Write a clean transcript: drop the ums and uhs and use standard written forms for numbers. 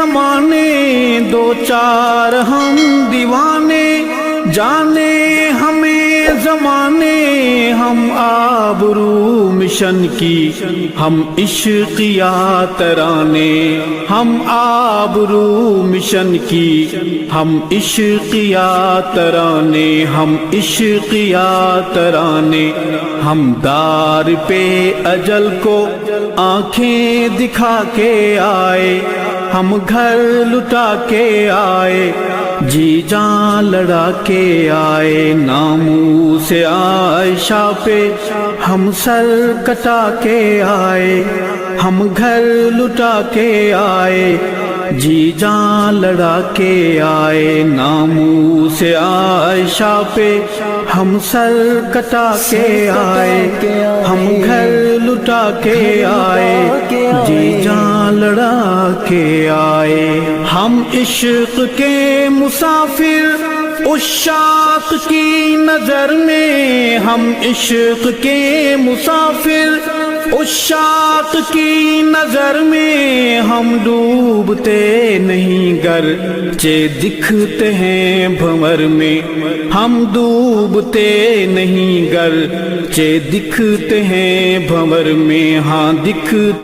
زمانے دو چار ہم دیوانے، جانے ہمیں زمانے ہم آبرو مشن کی، ہم عشقیا ترانے، ہم آبرو مشن کی، ہم عشقیا ترانے، ہم عشقیا ترانے، ہم دار پہ اجل کو آنکھیں دکھا کے آئے، ہم گھر لٹا کے آئے، جی جان لڑا کے آئے، ناموس عائشہ پہ ہم سر کٹا کے آئے، ہم گھر لٹا کے آئے، جی جان لڑا کے آئے، ناموس عائشہ پہ ہم سر کٹا کے آئے، ہم گھر لٹا کے آئے، جی جان لڑا کے آئے، ہم عشق کے مسافر عشاق کی نظر میں، ہم عشق کے مسافر عشاق کی نظر میں، ہم ڈوبتے نہیں گرچہ دکھتے ہیں بھنور میں، ہم ڈوبتے نہیں گرچہ دکھتے ہیں بھنور میں، ہاں دکھتے